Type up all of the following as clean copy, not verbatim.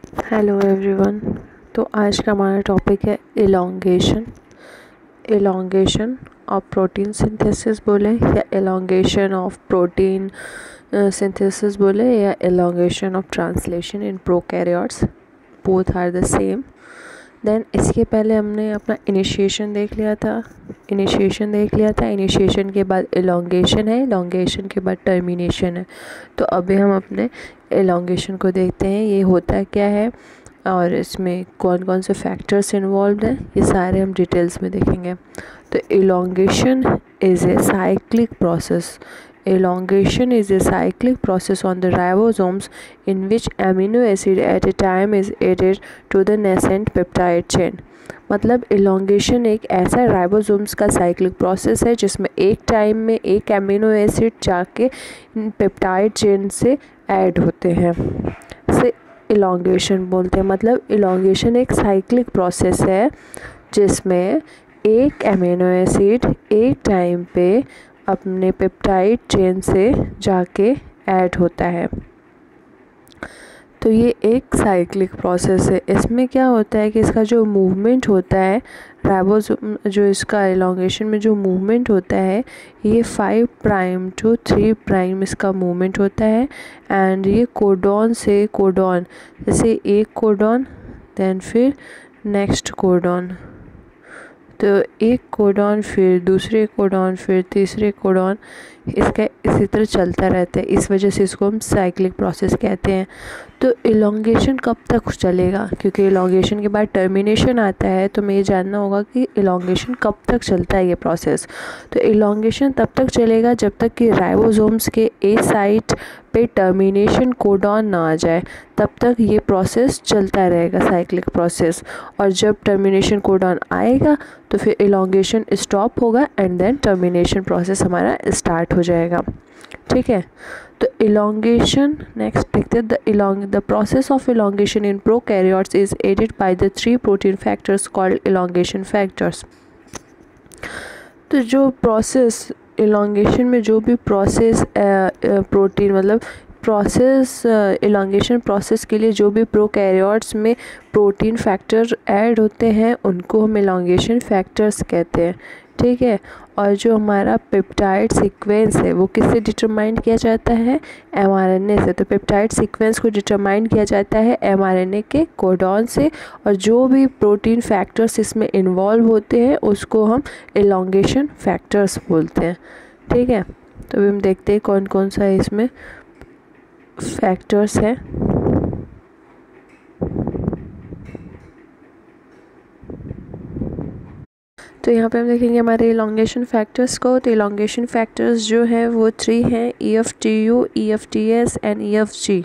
Hello everyone. तो आज का हमारा टॉपिक है elongation. Elongation of protein synthesis बोले या इलॉन्गेशन ऑफ प्रोटीन सिंथेसिस बोले या elongation of translation in prokaryotes, both are the same. Then इसके पहले हमने अपना इनिशिएशन देख लिया था। इनिशिएशन के बाद इलॉन्गेशन है, इलॉन्गेशन के बाद टर्मिनेशन है। तो अभी हम अपने इलॉन्गेशन को देखते हैं, ये होता क्या है और इसमें कौन कौन से फैक्टर्स इन्वॉल्व हैं, ये सारे हम डिटेल्स में देखेंगे। तो elongation is a cyclic process. Elongation is a cyclic process on the ribosomes in which amino acid at a time is added to the nascent peptide chain। मतलब elongation एक ऐसा राइबोसोम्स का साइक्लिक प्रोसेस है जिसमें एक time में एक amino acid जाके पेप्टाइड चेन से ऐड होते हैं, इसे elongation बोलते हैं। मतलब elongation एक साइक्लिक प्रोसेस है जिसमें एक एमिनो एसिड एक टाइम पे अपने पेप्टाइड चेन से जाके ऐड होता है। तो ये एक साइक्लिक प्रोसेस है। इसमें क्या होता है कि इसका जो मूवमेंट होता है राइबोसोम, जो इसका एलोंगेशन में जो मूवमेंट होता है, ये 5 प्राइम टू 3 प्राइम इसका मूवमेंट होता है। एंड ये कोडॉन से कोडॉन, जैसे एक कोडॉन देन फिर नेक्स्ट कोडॉन, तो एक कोडॉन फिर दूसरे कोडॉन फिर तीसरे कोडॉन, इसका इसी तरह चलता रहता है। इस वजह से इसको हम साइक्लिक प्रोसेस कहते हैं। तो इलॉन्गेशन कब तक चलेगा, क्योंकि इलॉन्गेशन के बाद टर्मिनेशन आता है, तो हमें ये जानना होगा कि इलॉन्गेशन कब तक चलता है ये प्रोसेस। तो इलॉन्गेशन तब तक चलेगा जब तक कि राइबोसोम्स के ए साइट पे टर्मिनेशन कोडॉन ना आ जाए, तब तक ये प्रोसेस चलता रहेगा साइक्लिक प्रोसेस। और जब टर्मिनेशन कोडॉन आएगा तो फिर इलॉन्गेशन स्टॉप होगा एंड देन टर्मिनेशन प्रोसेस हमारा स्टार्ट हो जाएगा। ठीक है, तो इलॉन्गेशन नेक्स्ट देखते हैं। The process of elongation in prokaryotes is aided by the 3 protein factors called elongation factors. तो जो प्रोसेस इलॉन्गेशन में जो भी प्रोसेस प्रोटीन मतलब प्रोसेस इलॉन्गेशन प्रोसेस के लिए जो भी प्रोकैरियोट्स में प्रोटीन फैक्टर ऐड होते हैं उनको हम इलॉन्गेशन फैक्टर्स कहते हैं। ठीक है, और जो हमारा पेप्टाइड सीक्वेंस है वो किससे डिटरमाइन किया जाता है, एमआरएनए से। तो पेप्टाइड सीक्वेंस को डिटरमाइन किया जाता है एमआरएनए के कोडॉन से, और जो भी प्रोटीन फैक्टर्स इसमें इन्वॉल्व होते हैं उसको हम इलॉन्गेशन फैक्टर्स बोलते हैं। ठीक है, तो अभी हम देखते हैं कौन कौन सा इसमें फैक्टर्स है। तो यहाँ पे हम देखेंगे हमारे इलॉन्गेशन फैक्टर्स को। तो इलॉन्गेशन फैक्टर्स जो हैं वो 3 हैं, EFTU, EFTS एंड EFG।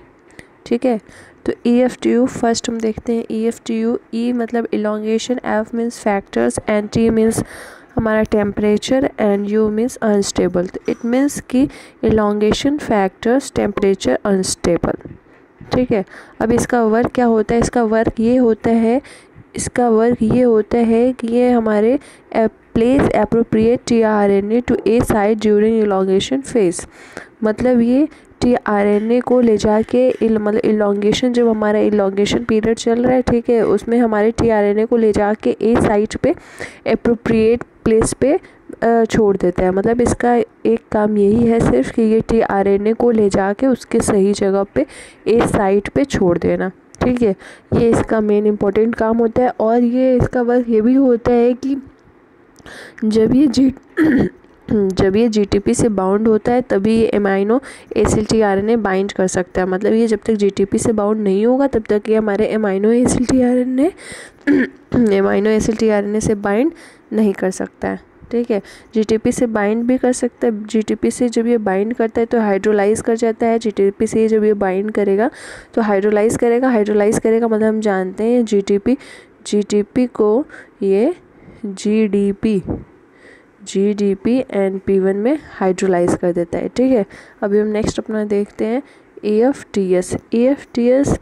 ठीक है, तो EFTU फर्स्ट हम देखते हैं। EFTU, E मतलब elongation, F means factors and T means हमारा temperature and U means unstable. तो इट मीन्स कि इलॉन्गेशन फैक्टर्स टेम्परेचर अनस्टेबल। ठीक है, अब इसका वर्क क्या होता है, इसका वर्क ये होता है कि ये हमारे place appropriate tRNA to A site during elongation phase. मतलब ये tRNA को ले जाके मतलब इलॉन्गेशन, जब हमारा इलॉन्गेशन पीरियड चल रहा है, ठीक है, उसमें हमारे tRNA को ले जाके ए साइट पे एप्रोप्रिएट प्लेस पे छोड़ देता है। मतलब इसका एक काम यही है सिर्फ कि ये tRNA को ले जाके उसके सही जगह पे ए साइट पे छोड़ देना। ठीक है, ये इसका मेन इम्पोर्टेंट काम होता है। और ये इसका वर्क ये भी होता है कि जब ये GTP से बाउंड होता है तभी ये एमाइनो एसिड tRNA बाइंड कर सकता है। मतलब ये जब तक GTP से बाउंड नहीं होगा तब तक ये हमारे एमाइनो एसिड tRNA से बाइंड नहीं कर सकता है। ठीक है, GTP से बाइंड भी कर सकता है। GTP से जब ये बाइंड करता है तो हाइड्रोलाइज कर जाता है। GTP से जब ये बाइंड करेगा तो हाइड्रोलाइज करेगा मतलब हम जानते हैं GTP को ये GDP एंड P1 में हाइड्रोलाइज कर देता है। ठीक है, अभी हम नेक्स्ट अपना देखते हैं EFTS।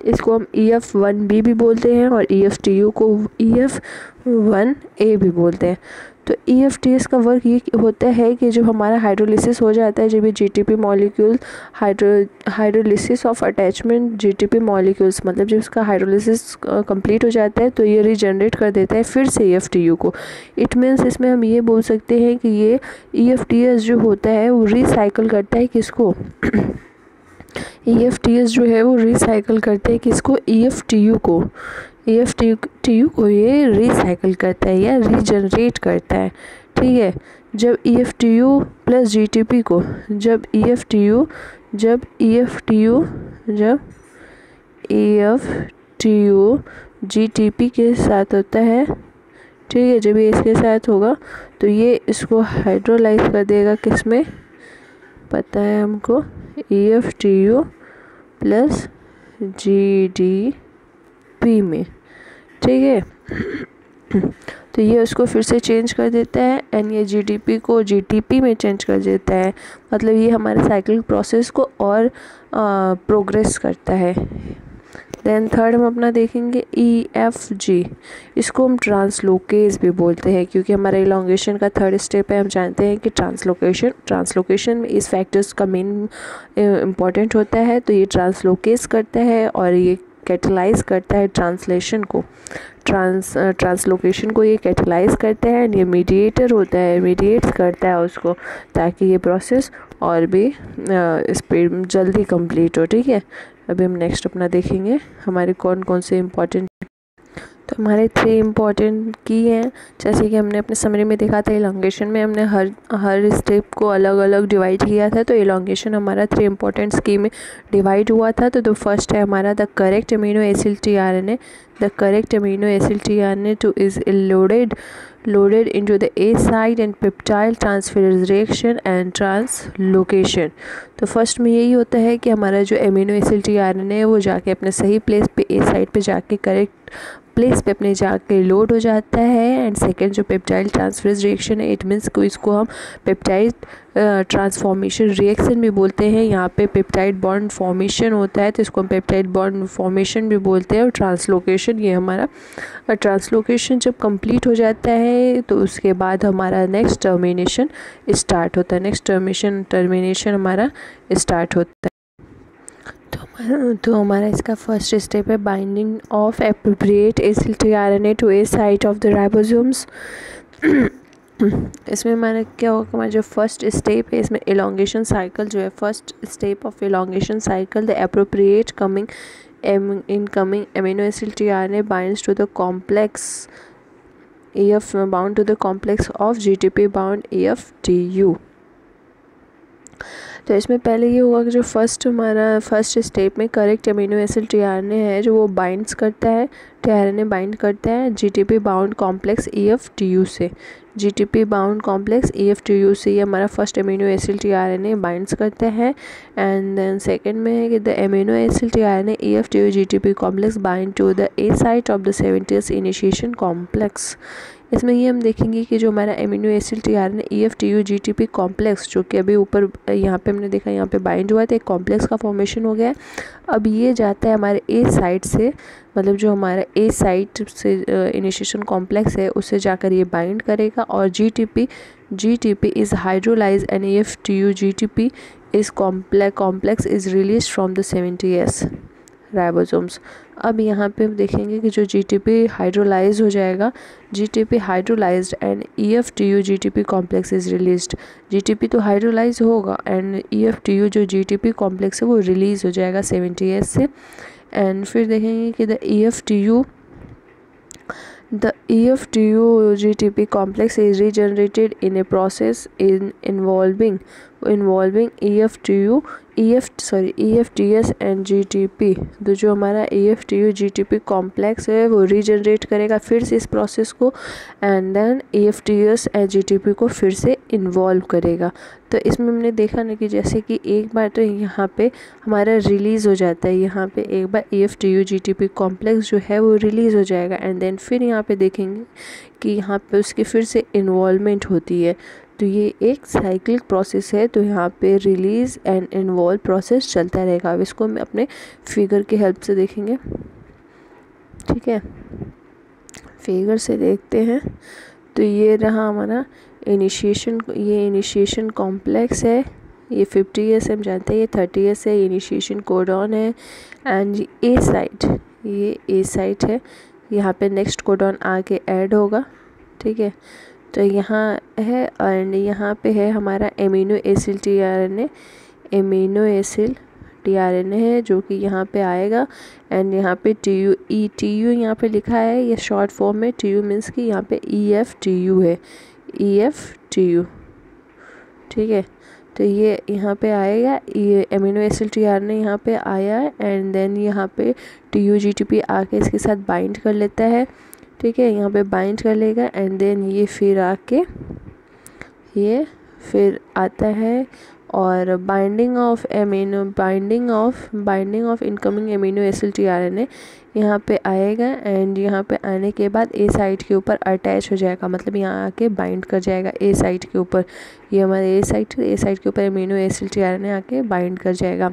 इसको हम EF1B भी बोलते हैं और EFTU को EF1A भी बोलते हैं। तो EFTS का वर्क ये होता है कि जब हमारा हाइड्रोलिसिस हो जाता है, जब ये GTP molecule hydrolysis of attachment GTP molecules, मतलब जब इसका हाइड्रोलिसिस कंप्लीट हो जाता है तो ये रीजनरेट कर देता है फिर से EFTU को। इट मीन्स इसमें हम ये बोल सकते हैं कि ये EFTS जो होता है वो रिसाइकल करता है किसको EFTS जो है वो रिसाइकल करते हैं किसको EFTU को। EFTU को ये रिसाइकल करता है या रीजनरेट करता है, ठीक है। जब EFTU प्लस GTP को जब EFTU GTP के साथ होता है, ठीक है, जब ये इसके साथ होगा तो ये इसको हाइड्रोलाइज कर देगा किस में, पता है हमको, EFTU प्लस GDP में, ठीक है। तो ये उसको फिर से चेंज कर देता है एंड ये GDP को GTP में चेंज कर देता है, मतलब ये हमारे साइक्लिक प्रोसेस को और प्रोग्रेस करता है। देन थर्ड हम अपना देखेंगे EFG, इसको हम ट्रांसलोकेज भी बोलते हैं क्योंकि हमारा इलॉन्गेशन का थर्ड स्टेप है। हम जानते हैं कि ट्रांसलोकेशन में इस फैक्टर्स का मेन इम्पॉर्टेंट होता है, तो ये ट्रांसलोकेज करता है और ये कैटलाइज करता है ट्रांसलेशन को, ट्रांसलोकेशन को ये कैटलाइज करता है एंड ये मीडिएटर होता है, मीडिएट्स करता है उसको ताकि ये प्रोसेस और भी स्पीड जल्दी कंप्लीट हो, ठीक है। अभी हम नेक्स्ट अपना देखेंगे हमारे कौन कौन से इम्पॉर्टेंट, तो हमारे 3 इम्पॉर्टेंट की हैं। जैसे कि हमने अपने समरी में देखा था, इलॉन्गेशन में हमने हर स्टेप को अलग अलग डिवाइड किया था। तो इलॉन्गेशन हमारा 3 इम्पॉर्टेंट की में डिवाइड हुआ था। तो फर्स्ट है हमारा the correct amino acid tRNA, the correct amino acid tRNA two is loaded into the A site and peptide transferase reaction and translocation। तो फर्स्ट में यही होता है कि हमारा जो अमीनो एसिड tRNA है वो जाके अपने सही प्लेस पे A साइट पे जाके करेक्ट प्लेस पे अपने जाके लोड हो जाता है। एंड सेकेंड जो पेप्टाइड ट्रांसफरेज रिएक्शन है, इट मीन्स को इसको हम पेप्टाइड ट्रांसफॉर्मेशन रिएक्शन भी बोलते हैं। यहाँ पे पेप्टाइड बॉन्ड फॉर्मेशन होता है तो इसको हम पेप्टाइड बॉन्ड फॉर्मेशन भी बोलते हैं। और ट्रांसलोकेशन, ये हमारा ट्रांसलोकेशन जब कंप्लीट हो जाता है तो उसके बाद हमारा नेक्स्ट टर्मिनेशन स्टार्ट होता है, नेक्स्ट टर्मिनेशन हमारा स्टार्ट होता है। तो हमारा इसका फर्स्ट स्टेप है binding of appropriate acid tRNA to A site of the ribosomes. इसमें हमारा क्या होगा, हमारा जो फर्स्ट स्टेप है इसमें इलॉन्गेशन साइकिल जो है, first step of elongation cycle, the appropriate incoming amino acid tRNA binds to the complex bound to the complex of GTP bound EFTU। तो इसमें पहले ये होगा कि जो हमारा फर्स्ट स्टेप में करेक्ट अमीनो एसिड tRNA है जो वो बाइंड्स करता है, tRNA बाइंड करता है GTP बाउंड कॉम्प्लेक्स EFTU से, GTP बाउंड कॉम्प्लेक्स EFTU से ये हमारा first amino acid tRNA binds करता है। एंड देन सेकेंड में है कि the amino acid tRNA EFTU GTP complex bind to the A site of the 70th initiation complex. इसमें ये हम देखेंगे कि जो हमारा amino acid tRNA EFTU GTP complex जो कि अभी ऊपर यहाँ पे हमने देखा यहाँ पे बाइंड हुआ है तो एक कॉम्प्लेक्स का फॉर्मेशन हो गया है। अब ये जाता है हमारे ए साइट से, मतलब जो हमारा ए साइट से इनिशिएशन कॉम्प्लेक्स है उससे जाकर ये बाइंड करेगा और GTP is hydrolyse and EFTU GTP is complex is release from the 70S ribosomes. अब यहाँ पे हम देखेंगे कि जो GTP हाइड्रोलाइज हो जाएगा, GTP hydrolysed and EFTU GTP complex is released. GTP तो हाइड्रोलाइज होगा एंड EFTU जो GTP कॉम्प्लेक्स है वो रिलीज़ हो जाएगा 70S से। एंड फिर देखेंगे कि the EFTU GTP complex is regenerated in a process involving EFTS and GTP। तो जो हमारा EFTU GTP कॉम्प्लेक्स है वो रीजनरेट करेगा फिर से इस प्रोसेस को and then EFTS and GTP को फिर से इन्वॉल्व करेगा। तो इसमें हमने देखा ना कि जैसे कि एक बार तो यहाँ पे हमारा रिलीज़ हो जाता है, यहाँ पे एक बार EFTU GTP कॉम्प्लेक्स जो है वो रिलीज़ हो जाएगा एंड देन फिर यहाँ पे देखेंगे कि यहाँ पे उसकी फिर से इन्वॉल्वमेंट होती है। तो ये एक साइक्लिक प्रोसेस है, तो यहाँ पे रिलीज़ एंड इन्वॉल्व प्रोसेस चलता रहेगा। अब इसको हम अपने फिगर की हेल्प से देखेंगे, ठीक है। फिगर से देखते हैं तो ये रहा हमारा इनिशिएशन, ये इनिशिएशन कॉम्प्लेक्स है, ये 50S हम जानते हैं, ये 30S है, इनिशिएशन कोडॉन है, एंड ए साइट, ये ए साइट है, यहाँ पे नेक्स्ट कोडॉन आके ऐड होगा, ठीक है। तो यहाँ है एंड यहाँ पे है हमारा amino acid tRNA, amino acid tRNA है जो कि यहाँ पे आएगा, एंड यहाँ पे टीयू यहाँ पे लिखा है, ये शॉर्ट फॉर्म में टीयू मीन्स कि यहाँ पे EFTU है, EFTU, ठीक है। तो ये यहाँ पे आएगा, ये एमिनो एसिड टीआरएनए यहाँ पे आया है, एंड देन यहाँ पे TUGTP आके इसके साथ बाइंड कर लेता है, ठीक है, यहाँ पे बाइंड कर लेगा, एंड देन ये फिर आके ये फिर आता है और binding of incoming amino acid tRNA यहाँ पे आएगा, एंड यहाँ पे आने के बाद ए साइट के ऊपर अटैच हो जाएगा, मतलब यहाँ आके बाइंड कर जाएगा ए साइट के ऊपर, ये हमारे ए साइट के ऊपर एमिनो एसिड टीआरएनए आके बाइंड कर जाएगा।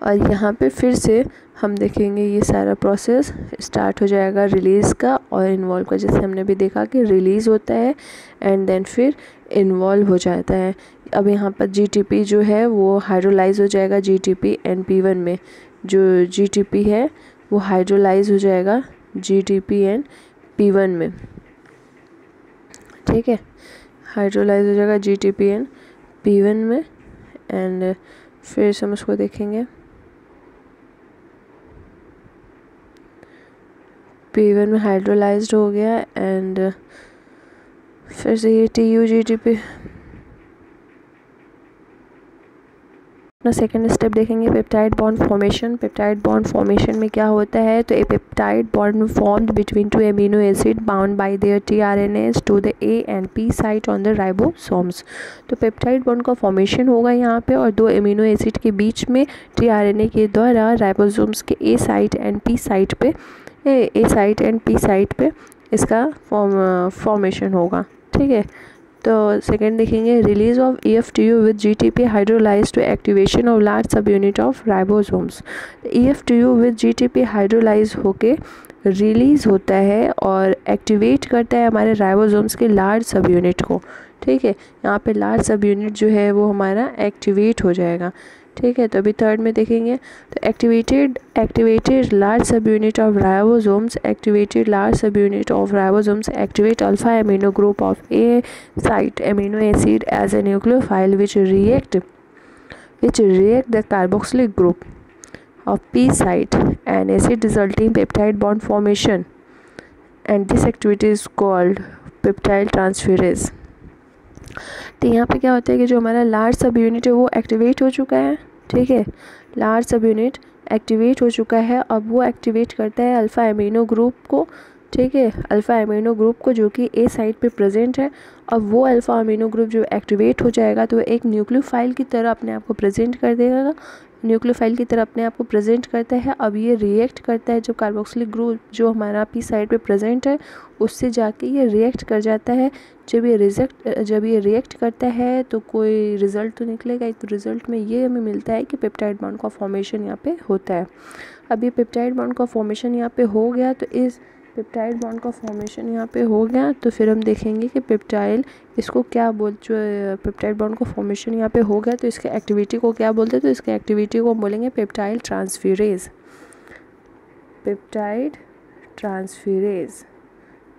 और यहाँ पे फिर से हम देखेंगे ये सारा प्रोसेस स्टार्ट हो जाएगा रिलीज़ का और इन्वॉल्व का, जैसे हमने भी देखा कि रिलीज़ होता है एंड देन फिर इन्वॉल्व हो जाता है। अब यहाँ पर GTP जो है वो हाइड्रोलाइज हो जाएगा GTP NP1 में, जो GTP है वो हाइड्रोलाइज हो जाएगा GTP NP1 में, ठीक है, हाइड्रोलाइज हो जाएगा GTP NP1 में, एंड फिर से हम उसको देखेंगे P1 में हाइड्रोलाइज्ड हो गया, एंड फिर से ये TUGTP अपना सेकेंड स्टेप देखेंगे, peptide bond formation. Peptide bond formation में क्या होता है, तो a peptide bond formed between two amino acid bound by their tRNAs to the A and P site on the ribosomes. तो पेप्टाइड बॉन्ड का formation होगा यहाँ पे और दो एमिनो एसिड के बीच में टीआरएनए के द्वारा राइबोसोम्स के A site and P site पे इसका फॉर्मेशन होगा, ठीक है। तो सेकेंड देखेंगे, release of EFTU with GTP hydrolyse to activation of large sub unit of ribosomes. EFTU with GTP hydrolyse होके रिलीज़ होता है और एक्टिवेट करता है हमारे राइबोसोम्स के लार्ज सब यूनिट को, ठीक है। यहाँ पे लार्ज सब यूनिट जो है वो हमारा एक्टिवेट हो जाएगा, ठीक है। तो अभी थर्ड में देखेंगे, तो activated large sub unit of ribosomes activate alpha amino group of A site amino acid as a nucleophile which react the carboxylic group of P site and acid resulting peptide bond formation, and this activity is called peptide transferase। तो यहाँ पे क्या होता है कि जो हमारा large sub unit है वो एक्टिवेट हो चुका है, ठीक है, लार्ज सब यूनिट एक्टिवेट हो चुका है। अब वो एक्टिवेट करता है अल्फ़ा एमिनो ग्रुप को, ठीक है, अल्फ़ा एमिनो ग्रुप को जो कि ए साइट पे प्रेजेंट है। अब वो अल्फ़ा एमिनो ग्रुप जो एक्टिवेट हो जाएगा तो एक न्यूक्लियोफाइल की तरह अपने आप को प्रेजेंट कर देगा, न्यूक्लियोफाइल की तरह अपने आप को प्रेजेंट करता है। अब ये रिएक्ट करता है, जो कार्बोक्सिलिक ग्रुप जो हमारा P साइड पे प्रेजेंट है उससे जाके ये रिएक्ट कर जाता है। जब ये रिएक्ट करता है तो कोई रिज़ल्ट तो निकलेगा, तो रिज़ल्ट में ये हमें मिलता है कि पेप्टाइड बॉन्ड का फॉर्मेशन यहाँ पे होता है। अब ये पेप्टाइड बॉन्ड का फॉर्मेशन यहाँ पे हो गया, तो इस पेप्टाइड बॉन्ड का फॉर्मेशन यहाँ पे हो गया तो फिर हम देखेंगे कि पेप्टाइल इसको क्या जो पेप्टाइड बॉन्ड का फॉर्मेशन यहाँ पे हो गया तो इसके एक्टिविटी को क्या बोलते हैं, तो इसके एक्टिविटी को हम बोलेंगे पेप्टाइल ट्रांसफेरेज, पेप्टाइड ट्रांसफेरेज,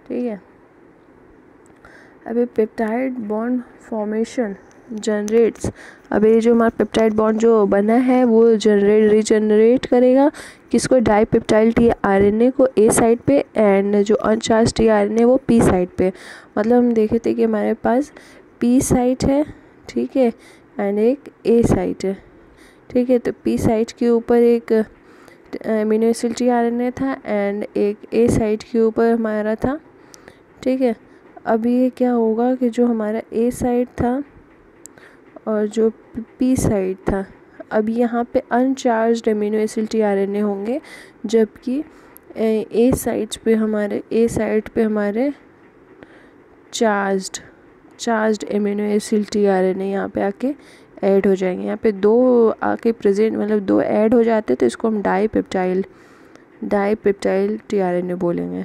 ठीक है। अभी पेप्टाइड बॉन्ड फॉर्मेशन जनरेट्स, अब ये जो हमारा पेप्टाइड बॉन्ड जो बना है वो रीजनरेट करेगा किसको, डाईपेप्टाइल टीआरएनए को ए साइड पे, एंड जो अनचार्ज टीआरएनए वो पी साइड पे। मतलब हम देखे थे कि हमारे पास पी साइड है, ठीक है, एंड एक ए साइड है, ठीक है। तो पी साइड के ऊपर एक एमिनो एसिड टीआरएनए था एंड एक ए साइड के ऊपर हमारा था, ठीक है। अब ये क्या होगा कि जो हमारा ए साइड था और जो पी साइड था, अब यहाँ पे अनचार्ज्ड एमिनो एसिड टीआरएनए होंगे, जबकि ए साइड पे हमारे charged charged amino acid tRNA यहाँ पे आके ऐड हो जाएंगे। यहाँ पे 2 आके प्रेजेंट मतलब 2 ऐड हो जाते हैं तो इसको हम डाईपेप्टाइल टीआरएनए बोलेंगे।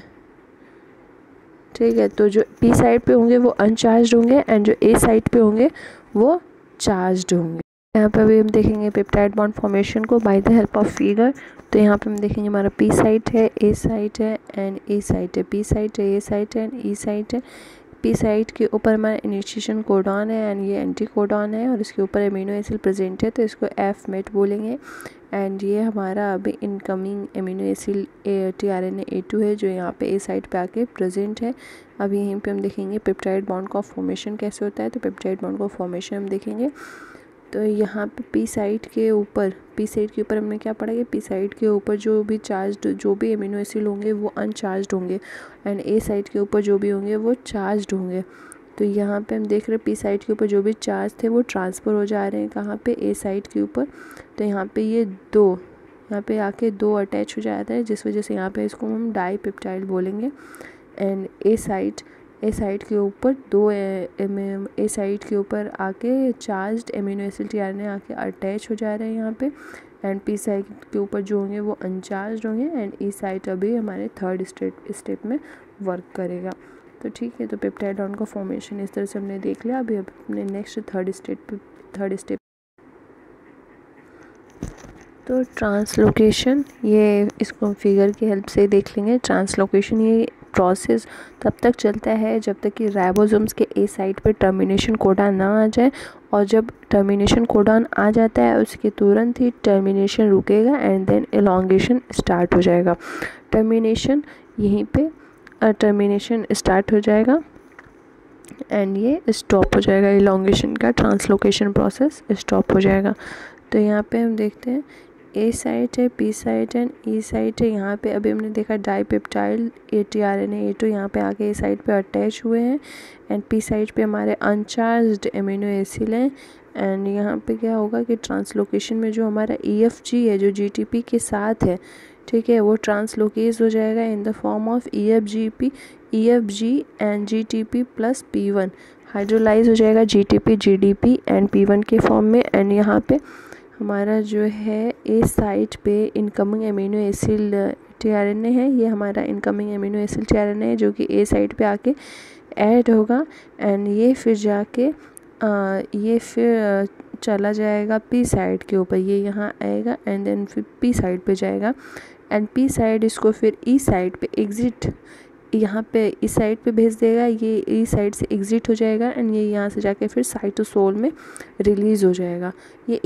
ठीक है, तो जो पी साइड पे होंगे वो अनचार्ज्ड होंगे एंड जो ए साइड पे होंगे वो चार्ज्ड होंगे। यहाँ पे अभी हम देखेंगे पेप्टाइड बॉन्ड फॉर्मेशन को by the help of figure. तो यहाँ पे हम देखेंगे हमारा पी साइट है, ए साइट है एंड ए साइट है, पी साइट है, ए साइट है एंड ई साइट है। पी साइट के ऊपर हमारा इनिशिएशन कोडॉन है एंड ये एंटी कोडॉन है और इसके ऊपर अमीनो एसिड प्रेजेंट है तो इसको एफ मेट बोलेंगे। एंड ये हमारा अभी incoming amino acid tRNA A2 है जो यहाँ पे ए साइट पे आके प्रेजेंट है। अभी यहीं पे हम देखेंगे पेप्टाइड बॉन्ड का फॉर्मेशन कैसे होता है। तो पेप्टाइड बॉन्ड का फॉर्मेशन हम देखेंगे तो यहाँ पे पी साइट के ऊपर हमने क्या पढ़ा कि पी साइट के ऊपर जो भी एमिनो एसिड होंगे वो अनचार्ज्ड होंगे एंड ए साइट के ऊपर जो भी होंगे वो चार्ज्ड होंगे। तो यहाँ पे हम देख रहे हैं पी साइट के ऊपर जो भी चार्ज थे वो ट्रांसफ़र हो जा रहे हैं कहाँ पे, ए साइट के ऊपर। तो यहाँ पे ये यहाँ पे आके 2 अटैच हो जाता है जिस वजह से यहाँ पे इसको हम डाईपेप्टाइल बोलेंगे। एंड ए साइट के ऊपर 2 ए साइट के ऊपर आके चार्ज्ड एमिनो एसिड टीआरएनए आके अटैच हो जा रहे हैं यहाँ पे। एंड पी साइट के ऊपर जो होंगे वो अनचार्ज्ड होंगे एंड ई साइट अभी हमारे थर्ड स्टेप में वर्क करेगा। तो ठीक है, तो पेप्टाइड बॉन्ड का फॉर्मेशन इस तरह से हमने देख लिया। अभी अपने नेक्स्ट थर्ड स्टेप तो ट्रांसलोकेशन, ये इसको फिगर की हेल्प से देख लेंगे। ट्रांसलोकेशन ये प्रोसेस तब तक चलता है जब तक कि राइबोसोम्स के ए साइट पे टर्मिनेशन कोडॉन ना आ जाए और जब टर्मिनेशन कोडॉन आ जाता है उसके तुरंत ही टर्मिनेशन रुकेगा एंड देन एलोंगेशन स्टार्ट हो जाएगा। टर्मिनेशन यहीं पे टर्मिनेशन स्टार्ट हो जाएगा एंड ये स्टॉप हो जाएगा, एलोंगेशन का ट्रांसलोकेशन प्रोसेस स्टॉप हो जाएगा। तो यहाँ पे हम देखते हैं ए साइट है, P site and E site है। यहाँ पे अभी हमने देखा डाईपेप्टाइल टीआरएनए A2 यहाँ पे आके ए साइट पे अटैच हुए हैं एंड पी साइट पे हमारे अनचार्ज्ड एमिनो एसिड हैं। एंड यहाँ पे क्या होगा कि ट्रांसलोकेशन में जो हमारा EFG है जो GTP के साथ है, ठीक है, वो ट्रांसलोकेज हो जाएगा in the form of EFG and GTP plus P1 hydrolyse हो जाएगा GTP GDP एंड P1 के फॉर्म में। एंड यहाँ पे हमारा जो है ए साइट पे इनकमिंग एमिनो एसिड टीआरएनए है, ये हमारा इनकमिंग एमिनो एसिड टीआरएनए है जो कि ए साइट पे आके ऐड होगा एंड ये फिर चला जाएगा पी साइड के ऊपर, ये यहाँ आएगा एंड देन फिर पी साइड पे जाएगा एंड पी साइड इसको फिर ई साइड पे एग्जिट यहाँ पे इस साइड पे भेज देगा, ये इस साइड से एग्जिट हो जाएगा एंड ये यहाँ से जाके फिर साइटोसोल में रिलीज़ हो जाएगा। ये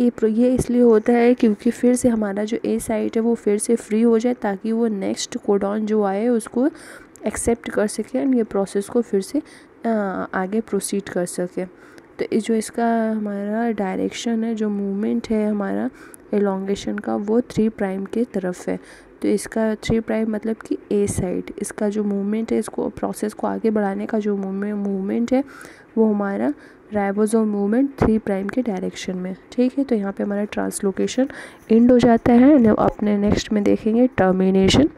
इसलिए होता है क्योंकि फिर से हमारा जो ए साइट है वो फिर से फ्री हो जाए ताकि वो नेक्स्ट कोडॉन जो आए उसको एक्सेप्ट कर सके एंड ये प्रोसेस को फिर से आगे प्रोसीड कर सके। तो जो इसका हमारा डायरेक्शन है, जो मूवमेंट है हमारा एलोंगेशन का, वो 3 प्राइम के तरफ है। तो इसका 3 प्राइम मतलब कि ए साइड, इसका जो मूवमेंट है, इसको प्रोसेस को आगे बढ़ाने का जो मूवमेंट है वो हमारा राइबोसोम मूवमेंट 3 प्राइम के डायरेक्शन में। ठीक है, तो यहाँ पे हमारा ट्रांसलोकेशन एंड हो जाता है। अपने नेक्स्ट में देखेंगे टर्मिनेशन।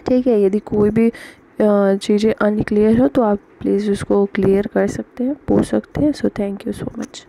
ठीक है, यदि कोई भी चीज़ें अनक्लियर हो तो आप प्लीज़ उसको क्लियर कर सकते हैं, पूछ सकते हैं। So thank you so much.